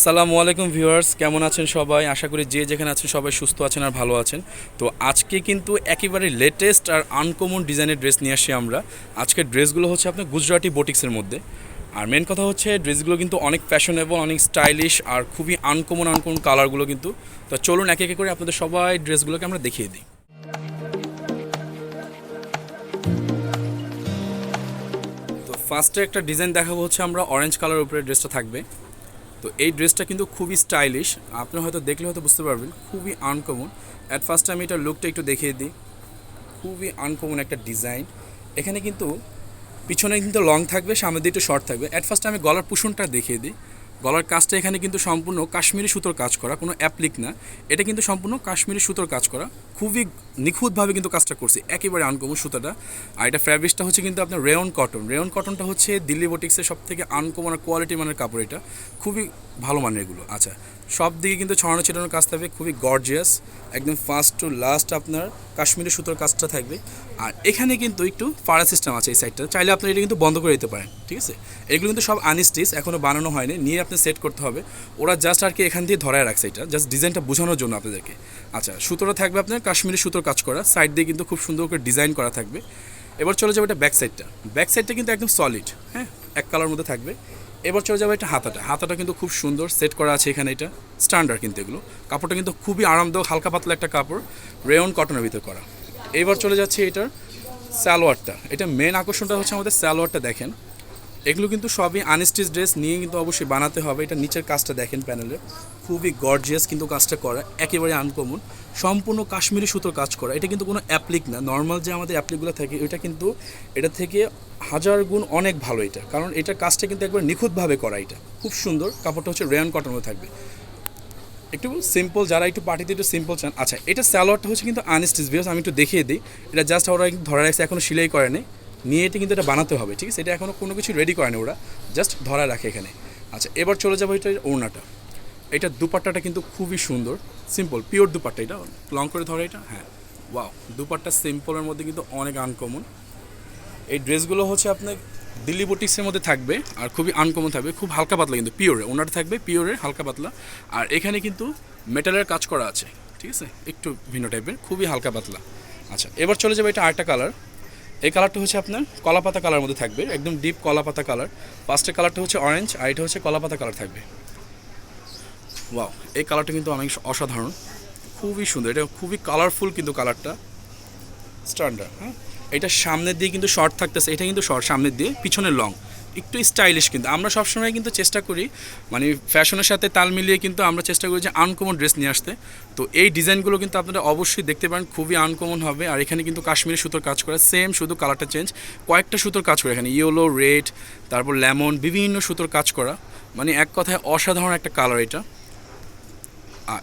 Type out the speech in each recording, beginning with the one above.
সালামু আলাইকুম ভিউয়ার্স, কেমন আছেন সবাই? আশা করি যে যেখানে আছেন সবাই সুস্থ আছেন আর ভালো আছেন। তো আজকে কিন্তু একেবারে লেটেস্ট আর আনকমন ডিজাইনের ড্রেস নিয়ে আসি আমরা। আজকের ড্রেসগুলো হচ্ছে আপনার গুজরাটি বোটিক্সের মধ্যে। আর মেন কথা হচ্ছে ড্রেসগুলো কিন্তু অনেক ফ্যাশনেবল, অনেক স্টাইলিশ আর খুবই আনকমন আনকমন কালারগুলো কিন্তু। তো চলুন একে একে করে আপনাদের সবাই ড্রেসগুলোকে আমরা দেখিয়ে দিই। তো ফার্স্টে একটা ডিজাইন দেখাবো, হচ্ছে আমরা অরেঞ্জ কালার উপরে ড্রেসটা থাকবে। তো এই ড্রেসটা কিন্তু খুবই স্টাইলিশ, আপনি হয়তো দেখলে হয়তো বুঝতে পারবেন, খুবই আনকমন। অ্যাট ফার্স্ট আমি এটার লুকটা একটু দেখিয়ে দিই। খুবই আনকমন একটা ডিজাইন। এখানে কিন্তু পিছনে কিন্তু লং থাকবে, সামনে দিয়ে একটু শর্ট থাকবে। অ্যাট ফার্স্ট আমি গলার পুষণটা দেখিয়ে দিই। গলার কাজটা এখানে কিন্তু সম্পূর্ণ কাশ্মীরি সুতোর কাজ করা, কোনো অ্যাপ্লিক না। এটা কিন্তু সম্পূর্ণ কাশ্মীরি সুতোর কাজ করা, খুবই নিখুঁতভাবে কিন্তু কাজটা করছি, একেবারে আনকমন সুতোটা। আর এটা ফ্যাব্রিক্সটা হচ্ছে কিন্তু আপনার রেয়ন কটন। রেয়ন কটনটা হচ্ছে দিল্লি বুটিক্সের সব থেকে আনকমন আর কোয়ালিটি মানের কাপড়, এটা খুবই ভালো মানের এগুলো। আচ্ছা, সব দিকে কিন্তু ছড়ানো ছিটানোর কাজ থাকবে, খুবই গর্জিয়াস, একদম ফার্স্ট টু লাস্ট আপনার কাশ্মীরি সুতোর কাজটা থাকবে। আর এখানে কিন্তু একটু ফাড়া সিস্টেম আছে এই সাইডটা, চাইলে আপনি এটা কিন্তু বন্ধ করে দিতে পারেন, ঠিক আছে? এগুলো কিন্তু সব আনস্টিচ, এখনও বানানো হয়নি, নিয়ে আপনি সেট করতে হবে। ওরা জাস্ট আর কি এখান দিয়ে ধরায় রাখছে, এটা জাস্ট ডিজাইনটা বোঝানোর জন্য আপনাদেরকে। আচ্ছা, সুতোটা থাকবে আপনার কাশ্মীরি সুতোর কাজ করা, সাইড দিয়ে কিন্তু খুব সুন্দর করে ডিজাইন করা থাকবে। এবার চলে যাবে এটা ব্যাক সাইডটা। ব্যাক সাইডটা কিন্তু একদম সলিড, হ্যাঁ, এক কালার মধ্যে থাকবে। এবার চলে যাবে এটা হাতাটা। হাতাটা কিন্তু খুব সুন্দর সেট করা আছে এখানে, এটা স্ট্যান্ডার্ড কিন্তু এগুলো। কাপড়টা কিন্তু খুবই আরামদায়ক, হালকা পাতলা একটা কাপড়, রেয়ন কটনের ভিতর করা। এবার চলে যাচ্ছে এটার সালোয়ারটা। এটা মেন আকর্ষণটা হচ্ছে আমাদের সালোয়ারটা দেখেন। এগুলো কিন্তু সবই আনস্টিচ ড্রেস নিয়ে কিন্তু অবশ্যই বানাতে হবে। এটা নিচের কাজটা দেখেন প্যানেলে, খুবই গর্জিয়াস কিন্তু কাজটা করা, একেবারে আনকমন, সম্পূর্ণ কাশ্মীরি সুতোর কাজ করা। এটা কিন্তু কোনো অ্যাপ্লিক না, নর্মাল যে আমাদের অ্যাপ্লিকগুলো থাকে এটা কিন্তু এটা থেকে হাজার গুণ অনেক ভালো এটা, কারণ এটার কাজটা কিন্তু একবার নিখুঁতভাবে করা। এটা খুব সুন্দর, কাপড়টা হচ্ছে রেয়ন কটনের থাকবে, একটু সিম্পল, যারা একটু পার্টিতে একটু সিম্পল চান। আচ্ছা, এটা স্যালোয়ারটা হচ্ছে কিন্তু আনস্টিচ, বিকজ আমি একটু দেখিয়ে দিই। এটা জাস্ট ওরা ধরা রাখছে, এখনও সেলাই করে নেই, নিয়ে এটা কিন্তু এটা বানাতে হবে, ঠিক আছে? এটা এখনও কোনো কিছু রেডি করে না, ওরা জাস্ট ধরা রাখে এখানে। আচ্ছা, এবার চলে যাবো এটা ওড়নাটা। এটা দুপাট্টাটা কিন্তু খুবই সুন্দর, সিম্পল পিওর দুপাট্টা, এটা লং করে ধরে এটা, হ্যাঁ, ওয়াও। দুপাট্টা সিম্পলের মধ্যে কিন্তু অনেক আনকমন। এই ড্রেসগুলো হচ্ছে আপনার দিল্লি বুটিক্সের মধ্যে থাকবে আর খুবই আনকমন থাকবে, খুব হালকা পাতলা কিন্তু পিওরে ওনাটা থাকবে, পিওরে হালকা পাতলা। আর এখানে কিন্তু মেটালের কাজ করা আছে, ঠিক আছে, একটু ভিন্ন টাইপের, খুবই হালকা পাতলা। আচ্ছা, এবার চলে যাবে এটা আরেকটা কালার। এই কালারটা হচ্ছে আপনার কলাপাতা কালার মধ্যে থাকবে, একদম ডিপ কলাপাতা কালার। ফার্স্টের কালারটা হচ্ছে অরেঞ্জ, আর এটা হচ্ছে কলাপাতা কালার থাকবে। ওয়াও, এই কালারটা কিন্তু অনেক অসাধারণ, খুবই সুন্দর, এটা খুবই কালারফুল কিন্তু কালারটা, স্ট্যান্ডার্ড। হ্যাঁ, এটা সামনের দিয়ে কিন্তু শর্ট থাকতেছে, এটা কিন্তু শর্ট সামনের দিয়ে, পিছনের লং, একটু স্টাইলিশ। কিন্তু আমরা সবসময় কিন্তু চেষ্টা করি মানে ফ্যাশনের সাথে তাল মিলিয়ে কিন্তু আমরা চেষ্টা করি যে আনকমন ড্রেস নিয়ে আসতে। তো এই ডিজাইনগুলো কিন্তু আপনারা অবশ্যই দেখতে পারেন, খুবই আনকমন হবে। আর এখানে কিন্তু কাশ্মীরি সুতোর কাজ করা, সেম শুধু কালারটা চেঞ্জ, কয়েকটা সুতোর কাজ করা এখানে, ইয়েলো, রেড, তারপর লেমন, বিভিন্ন সুতোর কাজ করা, মানে এক কথায় অসাধারণ একটা কালার এটা।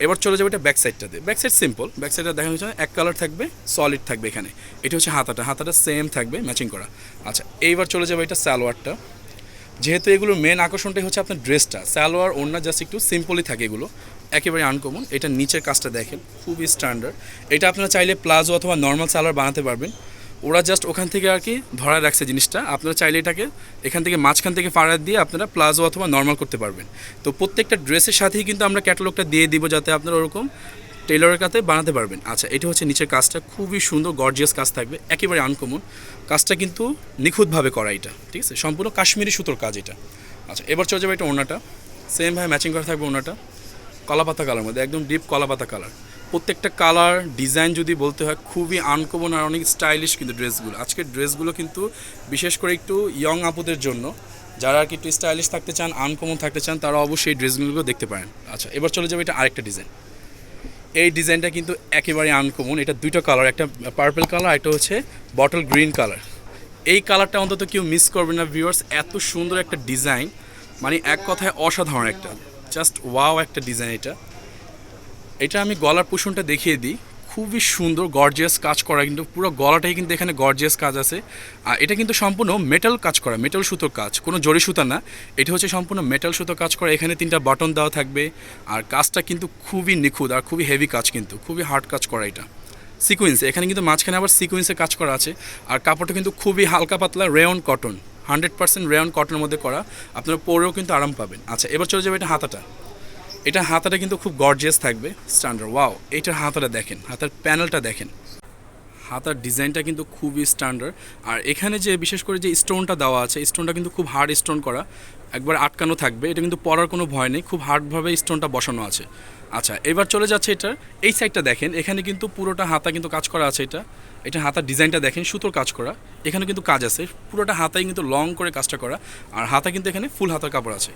এবার চলে যাবে এটা ব্যাক সাইডটাতে। ব্যাক সাইড সিম্পল, ব্যাক সাইডটা দেখানো হচ্ছে এক কালার থাকবে, সলিড থাকবে এখানে। এটা হচ্ছে হাতাটা, হাতাটা সেম থাকবে, ম্যাচিং করা। আচ্ছা, এইবার চলে যাবে এটা সালোয়ারটা। যেহেতু এগুলোর মেন আকর্ষণটাই হচ্ছে আপনার ড্রেসটা, সালোয়ার ওড়না জাস্ট একটু সিম্পলই থাকে এগুলো, একেবারে আনকমন। এটা নিচের কাজটা দেখেন, খুবই স্ট্যান্ডার্ড। এটা আপনারা চাইলে প্লাজো অথবা নর্মাল সালোয়ার বানাতে পারবেন, ওরা জাস্ট ওখান থেকে আর কি ধরা রাখছে জিনিসটা। আপনারা চাইলে এটাকে এখান থেকে মাঝখান থেকে ফাড়া দিয়ে আপনারা প্লাজো অথবা নর্মাল করতে পারবেন। তো প্রত্যেকটা ড্রেসের সাথেই কিন্তু আমরা ক্যাটালগটা দিয়ে দিব, যাতে আপনারা ওরকম টেইলরের কাছে বানাতে পারবেন। আচ্ছা, এটা হচ্ছে নিচের কাজটা, খুবই সুন্দর গর্জিয়াস কাজ থাকবে, একেবারে আনকমন কাজটা কিন্তু নিখুঁতভাবে করা এটা, ঠিক আছে, সম্পূর্ণ কাশ্মীরি সুতোর কাজ এটা। আচ্ছা, এবার চলে যাবে এটা ওড়নাটা, সেম ভাবে ম্যাচিং করা থাকবে ওড়নাটা, কলাপাতা কালার মধ্যে, একদম ডিপ কলাপাতা কালার। প্রত্যেকটা কালার ডিজাইন যদি বলতে হয় খুবই আনকমন আর অনেক স্টাইলিশ কিন্তু ড্রেসগুলো। আজকের ড্রেসগুলো কিন্তু বিশেষ করে একটু ইয়ং আপুদের জন্য, যারা আর কি একটু স্টাইলিশ থাকতে চান, আনকমন থাকতে চান, তারা অবশ্যই এই ড্রেসগুলো দেখতে পারেন। আচ্ছা, এবার চলে যাবে এটা আরেকটা ডিজাইন। এই ডিজাইনটা কিন্তু একেবারে আনকমন, এটা দুইটা কালার, একটা পার্পল কালার, একটা হচ্ছে বটল গ্রিন কালার। এই কালারটা অন্তত কেউ মিস করবে না ভিউয়ার্স, এত সুন্দর একটা ডিজাইন, মানে এক কথায় অসাধারণ একটা, জাস্ট ওয়াও একটা ডিজাইন এটা। এটা আমি গলার পোষণটা দেখিয়ে দিই, খুবই সুন্দর গর্জিয়াস কাজ করা, কিন্তু পুরো গলাটাই কিন্তু এখানে গর্জিয়াস কাজ আছে। আর এটা কিন্তু সম্পূর্ণ মেটাল কাজ করা, মেটাল সুতোর কাজ, কোনো জরি সুতা না, এটা হচ্ছে সম্পূর্ণ মেটাল সুতোর কাজ করা। এখানে 3টা বাটন দেওয়া থাকবে, আর কাজটা কিন্তু খুবই নিখুঁত আর খুবই হেভি কাজ, কিন্তু খুবই হার্ড কাজ করা এটা। সিকুয়েন্স এখানে কিন্তু মাঝখানে আবার সিকুয়েন্সের কাজ করা আছে। আর কাপড়টা কিন্তু খুবই হালকা পাতলা রেয়ন কটন, 100% রেয়ন কটনের মধ্যে করা, আপনারা পরেও কিন্তু আরাম পাবেন। আচ্ছা, এবার চলে যাবে এটা হাতাটা। এটা হাতাটা কিন্তু খুব গর্জিয়াস থাকবে, স্ট্যান্ডার্ড। ওয়াও, এইটার হাতাটা দেখেন, হাতার প্যানেলটা দেখেন, হাতার ডিজাইনটা কিন্তু খুবই স্ট্যান্ডার্ড। আর এখানে যে বিশেষ করে যে স্টোনটা দেওয়া আছে, স্টোনটা কিন্তু খুব হার্ড স্টোন করা, একবার আটকানো থাকবে, এটা কিন্তু পরার কোনো ভয় নেই, খুব হার্ডভাবে স্টোনটা বসানো আছে। আচ্ছা, এবার চলে যাচ্ছে এটার এই সাইডটা দেখেন, এখানে কিন্তু পুরোটা হাতা কিন্তু কাজ করা আছে। এটা হাতার ডিজাইনটা দেখেন, সুতোর কাজ করা, এখানে কিন্তু কাজ আছে, পুরোটা হাতায় কিন্তু লং করে কাজটা করা, আর হাতা কিন্তু এখানে ফুল হাতার কাপড় আছে।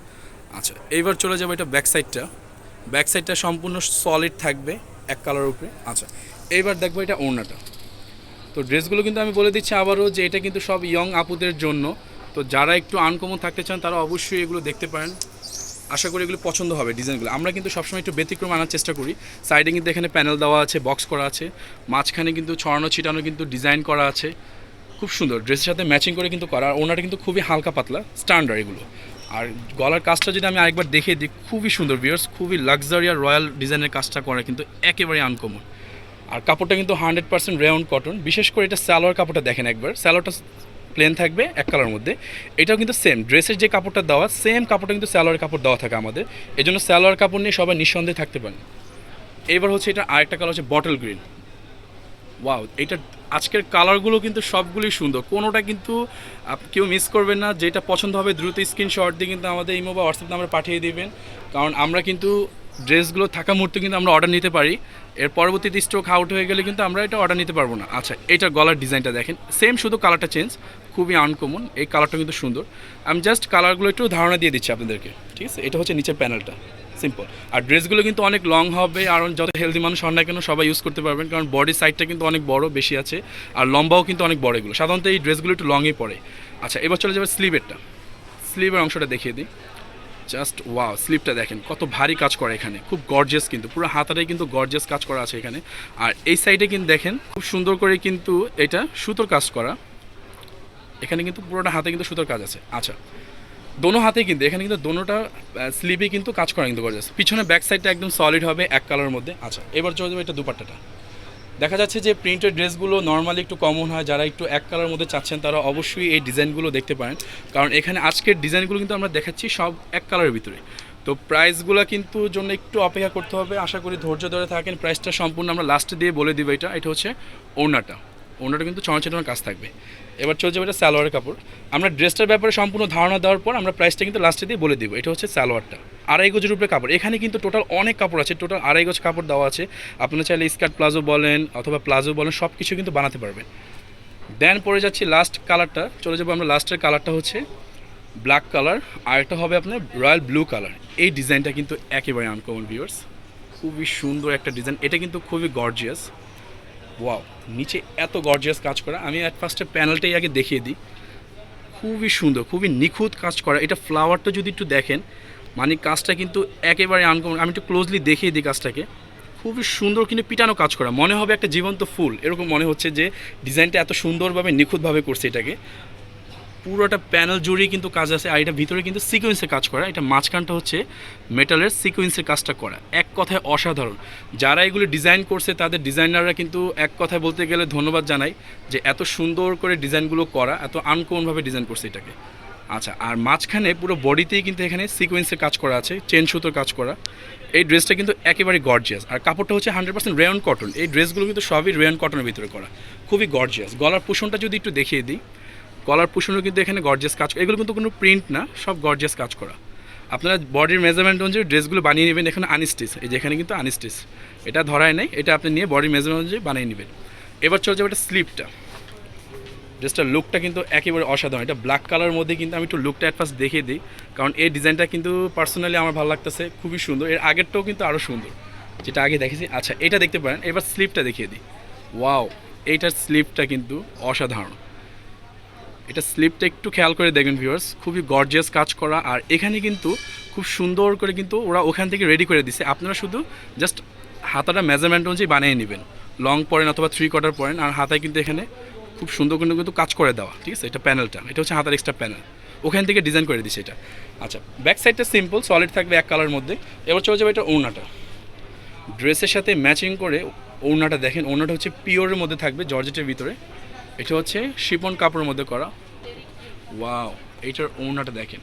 আচ্ছা, এবার চলে যাবো এটা ব্যাক সাইডটা। ব্যাক সাইডটা সম্পূর্ণ সলিড থাকবে এক কালার উপরে। আচ্ছা, এইবার দেখবো এটা ওড়নাটা। তো ড্রেসগুলো কিন্তু আমি বলে দিচ্ছি আবারও যে এটা কিন্তু সব ইয়ং আপুদের জন্য। তো যারা একটু আনকমন থাকতে চান তারা অবশ্যই এগুলো দেখতে পারেন, আশা করি এগুলো পছন্দ হবে ডিজাইনগুলো। আমরা কিন্তু সবসময় একটু ব্যতিক্রম আনার চেষ্টা করি। সাইডে কিন্তু এখানে প্যানেল দেওয়া আছে, বক্স করা আছে, মাঝখানে কিন্তু ছড়ানো ছিটানো কিন্তু ডিজাইন করা আছে, খুব সুন্দর, ড্রেসের সাথে ম্যাচিং করে কিন্তু করা। আর ওনাটা কিন্তু খুবই হালকা পাতলা স্ট্যান্ডার্ড এগুলো। আর গলার কাজটা যদি আমি আরেকবার দেখে দিই, খুবই সুন্দর ভিউয়ার্স, খুবই লাক্সারি আর রয়্যাল ডিজাইনের কাজটা করা কিন্তু একেবারে আনকমন। আর কাপড়টা কিন্তু 100% রেয়ন কটন। বিশেষ করে এটা সালোয়ার কাপড়টা দেখেন একবার, সালোয়ারটা প্লেন থাকবে এক কালার মধ্যে। এটাও কিন্তু সেম ড্রেসের যে কাপড়টা দেওয়া, সেম কাপড়টা কিন্তু সালোয়ার কাপড় দেওয়া থাকে আমাদের, এই জন্য সালোয়ার কাপড় নিয়ে সবাই নিঃসন্দেহে থাকতে পারেন। এবার হচ্ছে এটা আরেকটা কালার হচ্ছে বটল গ্রিন। ওয়াও, এটা আজকের কালারগুলো কিন্তু সবগুলোই সুন্দর, কোনোটা কিন্তু কেউ মিস করবেন না। যেটা পছন্দ হবে দ্রুত স্ক্রিনশট দিয়ে কিন্তু আমাদের ইমো বা হোয়াটসঅ্যাপ নাম্বারে পাঠিয়ে দিবেন, কারণ আমরা কিন্তু ড্রেসগুলো থাকা মুহূর্তে কিন্তু আমরা অর্ডার নিতে পারি, এর পরবর্তীতে স্টক আউট হয়ে গেলে কিন্তু আমরা এটা অর্ডার নিতে পারবো না। আচ্ছা, এইটার গলার ডিজাইনটা দেখেন, সেম শুধু কালারটা চেঞ্জ, খুবই আনকমন, এই কালারটা কিন্তু সুন্দর। আমি জাস্ট কালারগুলো একটু ধারণা দিয়ে দিচ্ছি আপনাদেরকে, ঠিক আছে। এটা হচ্ছে নিচের প্যানেলটা, সিম্পল। আর ড্রেসগুলো কিন্তু অনেক লং হবে, আর যত হেলদি মানুষ হন না কেন সবাই ইউজ করতে পারবেন, কারণ বডি সাইডটা কিন্তু অনেক বড় বেশি আছে, আর লম্বাও কিন্তু অনেক বড়। এগুলো সাধারণত এই ড্রেসগুলো একটু লংই পড়ে। আচ্ছা, এবার চলে যাবে স্লিভেরটা। স্লিভের অংশটা দেখিয়ে দিই, জাস্ট ওয়াও, স্লিভটা দেখেন কত ভারী কাজ করা, এখানে খুব গর্জিয়াস, কিন্তু পুরো হাতাটাই কিন্তু গর্জিয়াস কাজ করা আছে এখানে। আর এই সাইডে কিন্তু দেখেন খুব সুন্দর করে কিন্তু এটা সুতোর কাজ করা, এখানে কিন্তু পুরোটা হাতে কিন্তু সুতোর কাজ আছে। আচ্ছা, দোনো হাতেই কিন্তু এখানে কিন্তু দোনোটা স্লিভে কিন্তু কাজ করা কিন্তু গর্জিয়াস। পিছনে ব্যাক সাইডটা একদম সলিড হবে এক কালারের মধ্যে। আচ্ছা, এবার চলে যাবে এটা দুপাট্টাটা। দেখা যাচ্ছে যে প্রিন্টেড ড্রেসগুলো নর্মালি একটু কমন হয়, যারা একটু এক কালারের মধ্যে চাচ্ছেন তারা অবশ্যই এই ডিজাইনগুলো দেখতে পারেন, কারণ এখানে আজকের ডিজাইনগুলো কিন্তু আমরা দেখাচ্ছি সব এক কালারের ভিতরে। তো প্রাইসগুলো কিন্তু জন্য একটু অপেক্ষা করতে হবে, আশা করি ধৈর্য ধরে থাকেন। প্রাইসটা সম্পূর্ণ আমরা লাস্টে দিয়ে বলে দিব। এটা হচ্ছে ওড়নাটা, ওড়নাটা কিন্তু ছড়ানোর কাজ থাকবে। এবার চলে যাবে এটা সালোয়ারের কাপড়। আমরা ড্রেসটার ব্যাপারে সম্পূর্ণ ধারণা দেওয়ার পর আমরা প্রাইসটা কিন্তু লাস্টে দিয়ে বলে দিব। এটা হচ্ছে সালোয়ারটা, 2.5 গজের উপরে কাপড়। এখানে কিন্তু টোটাল অনেক কাপড় আছে, টোটাল 2.5 গজ কাপড় দেওয়া আছে। আপনারা চাইলে স্কার্ট প্লাজো বলেন অথবা প্লাজো বলেন, সব কিছু কিন্তু বানাতে পারবেন। দেন পরে যাচ্ছি লাস্ট কালারটা, চলে যাবো আমরা লাস্টের কালারটা হচ্ছে ব্ল্যাক কালার, আর একটা হবে আপনার রয়্যাল ব্লু কালার। এই ডিজাইনটা কিন্তু একেবারে আনকমন ভিউয়ার্স, খুবই সুন্দর একটা ডিজাইন, এটা কিন্তু খুবই গর্জিয়াস। ওয়াও, নিচে এত গর্জিয়াস কাজ করা। আমি অ্যাট ফার্স্টে প্যানেলটাই আগে দেখিয়ে দিই, খুবই সুন্দর, খুবই নিখুঁত কাজ করা। এটা ফ্লাওয়ারটা যদি একটু দেখেন, মানে কাজটা কিন্তু একেবারে আনকমন। আমি একটু ক্লোজলি দেখিয়ে দিই কাজটাকে, খুবই সুন্দর কিন্তু পিটানো কাজ করা, মনে হবে একটা জীবন্ত ফুল, এরকম মনে হচ্ছে যে ডিজাইনটা এত সুন্দরভাবে নিখুঁতভাবে করছে। এটাকে পুরোটা প্যানেল জুড়েই কিন্তু কাজ আছে, আর এটা ভিতরে কিন্তু সিকোয়েন্সের কাজ করা। এটা মাঝখানটা হচ্ছে মেটালের সিকোয়েন্সের কাজটা করা, এক কথায় অসাধারণ। যারা এগুলো ডিজাইন করছে তাদের ডিজাইনাররা কিন্তু এক কথায় বলতে গেলে ধন্যবাদ জানাই, যে এত সুন্দর করে ডিজাইনগুলো করা, এত আনকমনভাবে ডিজাইন করছে এটাকে। আচ্ছা, আর মাঝখানে পুরো বডিতেই কিন্তু এখানে সিকোয়েন্সের কাজ করা আছে, চেন সুতোর কাজ করা। এই ড্রেসটা কিন্তু একেবারে গর্জিয়াস, আর কাপড়টা হচ্ছে 100% রেয়ন কটন। এই ড্রেসগুলো কিন্তু সবই রেয়ন কটনের ভিতরে করা, খুবই গর্জিয়াস। গলার পোষণটা যদি একটু দেখিয়ে দিই, গলার পোষণও কিন্তু এখানে গর্জিয়াস কাজ, এগুলো কিন্তু কোনো প্রিন্ট না, সব গর্জিয়াস কাজ করা। আপনারা বডির মেজারমেন্ট অনুযায়ী ড্রেসগুলো বানিয়ে নেবেন। এখানে আনস্টিচ, এই যেখানে কিন্তু আনস্টিচ, এটা ধরায় নেই, এটা আপনি নিয়ে বডির মেজারমেন্ট অনুযায়ী বানিয়ে নেবেন। এবার চলে যাবে এটা স্লিপটা। ড্রেসটার লুকটা কিন্তু একেবারে অসাধারণ। এটা ব্ল্যাক কালারের মধ্যে কিন্তু আমি একটু লুকটা অ্যাট ফার্স্ট দেখিয়ে দিই, কারণ এই ডিজাইনটা কিন্তু পার্সোনালি আমার ভালো লাগতেছে, খুবই সুন্দর। এর আগেরটাও কিন্তু আরও সুন্দর, যেটা আগে দেখেছি। আচ্ছা, এটা দেখতে পারেন। এবার স্লিপটা দেখিয়ে দিই। ওয়াও, এইটার স্লিপটা কিন্তু অসাধারণ। এটা স্লিপটা একটু খেয়াল করে দেখবেন ভিউয়ার্স, খুবই গর্জিয়াস কাজ করা। আর এখানে কিন্তু খুব সুন্দর করে কিন্তু ওরা ওখান থেকে রেডি করে দিছে, আপনারা শুধু জাস্ট হাতাটা মেজারমেন্ট অনুযায়ী বানিয়ে নেবেন। লং পরেন অথবা 3/4 পরেন, আর হাতায় কিন্তু এখানে খুব সুন্দর করে কিন্তু কাজ করে দেওয়া, ঠিক আছে। এটা প্যানেলটা, এটা হচ্ছে হাতার এক্সট্রা প্যানেল, ওখান থেকে ডিজাইন করে দিছে এটা। আচ্ছা, ব্যাক সাইডটা সিম্পল সলিড থাকবে এক কালারের মধ্যে। এবার চলে যাবে এটা ওড়নাটা, ড্রেসের সাথে ম্যাচিং করে ওড়নাটা দেখেন। ওড়নাটা হচ্ছে পিওরের মধ্যে থাকবে, জর্জেটের ভিতরে। এটা হচ্ছে শিপন কাপড়ের মধ্যে করা। ওয়াও, এইটার ওড়নাটা দেখেন,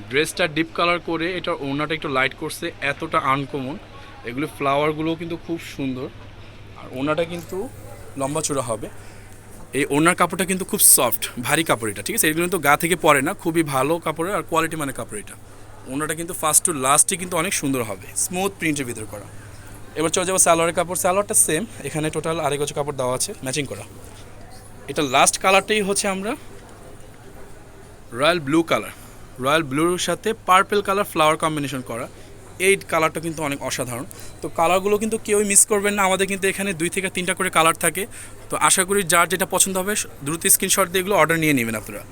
ড্রেসটা ডিপ কালার করে এটার ওড়নাটা একটু লাইট করছে, এতটা আনকমন। এগুলো ফ্লাওয়ারগুলোও কিন্তু খুব সুন্দর, আর ওড়নাটা কিন্তু লম্বা চূড়া হবে। এই ওড়নার কাপড়টা কিন্তু খুব সফট, ভারী কাপড় এটা, ঠিক আছে? এগুলো কিন্তু গা থেকে পরে না, খুবই ভালো কাপড়ের আর কোয়ালিটি মানে কাপড় এটা। ওড়নাটা কিন্তু ফার্স্ট টু লাস্টে কিন্তু অনেক সুন্দর হবে, স্মুথ প্রিন্টের ভিতর করা। এবার চলে যাবো সালোয়ারের কাপড়। সালোয়ারটা সেম, এখানে টোটাল আড়াই গজ কাপড় দেওয়া আছে ম্যাচিং করা। এটা লাস্ট কালারটাই হচ্ছে আমরা রয়্যাল ব্লু কালার, রয়্যাল ব্লুর সাথে পার্পেল কালার ফ্লাওয়ার কম্বিনেশন করা। এই কালারটা কিন্তু অনেক অসাধারণ। তো কালারগুলো কিন্তু কেউই মিস করবেন না, আমাদের কিন্তু এখানে 2 থেকে 3টা করে কালার থাকে। তো আশা করি যার যেটা পছন্দ হবে দ্রুত স্ক্রিনশট দিয়ে এগুলো অর্ডার নিয়ে নেবেন আপনারা।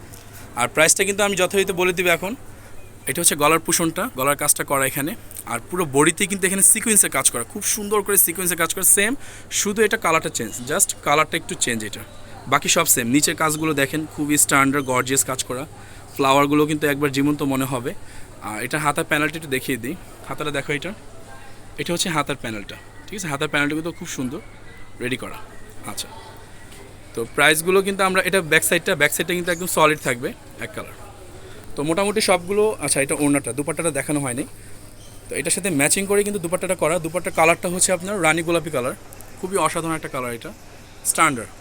আর প্রাইসটা কিন্তু আমি যথারীতি বলে দিব এখন। এটা হচ্ছে গলার পুষণটা, গলার কাজটা করা এখানে, আর পুরো বডিতে কিন্তু এখানে সিকোয়েন্সের কাজ করা, খুব সুন্দর করে সিকোয়েন্সের কাজ করা সেম, শুধু এটা কালারটা চেঞ্জ, জাস্ট কালারটা একটু চেঞ্জ এটা, বাকি সব সেম। নিচের কাজগুলো দেখেন খুবই স্ট্যান্ডার্ড গর্জিয়াস কাজ করা, ফ্লাওয়ারগুলো কিন্তু একবার জীবন্ত মনে হবে। আর এটা হাতার প্যানেলটা একটু দেখিয়ে দিই, হাতাটা দেখো এটা হচ্ছে হাতার প্যানেলটা, ঠিক আছে? হাতার প্যানেলটা কিন্তু খুব সুন্দর রেডি করা। আচ্ছা, তো প্রাইসগুলো কিন্তু আমরা এটা ব্যাক সাইডটা কিন্তু একদম সলিড থাকবে, এক কালার। তো মোটামুটি সবগুলো। আচ্ছা, এটা ওড়নাটা, দুপাট্টাটা দেখানো হয়নি। তো এটার সাথে ম্যাচিং করে কিন্তু দুপাট্টাটা করা। দুপাট্টার কালারটা হচ্ছে আপনার রানী গোলাপি কালার, খুবই অসাধারণ একটা কালার এটা, স্ট্যান্ডার্ড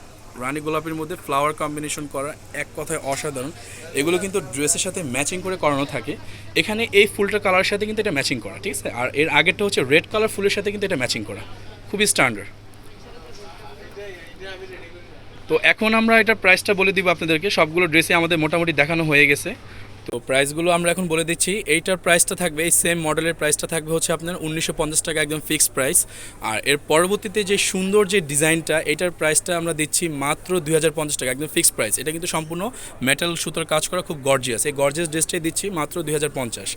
রানী গোলাপির মধ্যে ফ্লাওয়ার কম্বিনেশন করা, এক কথায় অসাধারণ। এগুলো কিন্তু ড্রেসের সাথে ম্যাচিং করে করানো থাকে। এখানে এই ফুলটার কালারের সাথে কিন্তু এটা ম্যাচিং করা, ঠিক আছে? আর এর আগেরটা হচ্ছে রেড কালার ফুলের সাথে কিন্তু এটা ম্যাচিং করা, খুবই স্ট্যান্ডার্ড। তো এখন আমরা এটার প্রাইসটা বলে দিব আপনাদেরকে। সবগুলো ড্রেসই আমাদের মোটামুটি দেখানো হয়ে গেছে। তো প্রাইসগুলো আমরা এখন বলে দিচ্ছি। এইটার প্রাইসটা থাকবে, এই সেম মডেলের প্রাইসটা থাকবে হচ্ছে আপনার 1950 টাকা, একদম ফিক্সড প্রাইস। আর এর পরবর্তীতে যে সুন্দর যে ডিজাইনটা, এটার প্রাইসটা আমরা দিচ্ছি মাত্র 2050 টাকা, একদম ফিক্সড প্রাইস। এটা কিন্তু সম্পূর্ণ মেটাল সুতোর কাজ করা, খুব গর্জিয়াস। এই গর্জিয়াস ড্রেসটাই দিচ্ছি মাত্র 2050।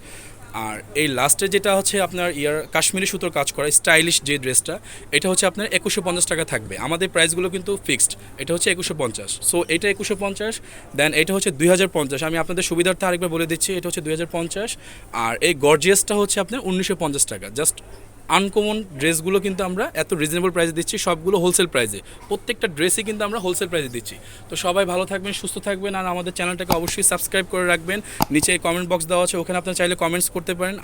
আর এই লাস্টে যেটা হচ্ছে আপনার কাশ্মীরি সুতোর কাজ করা স্টাইলিশ যে ড্রেসটা, এটা হচ্ছে আপনার 2150 টাকা থাকবে। আমাদের প্রাইসগুলো কিন্তু ফিক্সড, এটা হচ্ছে 2150। সো এটা 2150, দেন এটা হচ্ছে 2050। আমি আপনাদের সুবিধার্থে আরেকবার বলে দিচ্ছি, এটা হচ্ছে 2050। আর এই গর্জিয়াসটা হচ্ছে আপনার 1950 টাকা। জাস্ট আনকমন ড্রেসগুলো কিন্তু আমরা এত রিজনেবল প্রাইসে দিচ্ছি, সবগুলো হোলসেল প্রাইসে, প্রত্যেকটা ড্রেসই কিন্তু আমরা হোলসেল প্রাইসে দিচ্ছি। তো সবাই ভালো থাকবেন, সুস্থ থাকবেন, আর আমাদের চ্যানেলটাকে অবশ্যই সাবস্ক্রাইব করে রাখবেন। নিচে কমেন্ট বক্স দেওয়া আছে, ওখানে আপনারা চাইলে কমেন্টস করতে পারেন।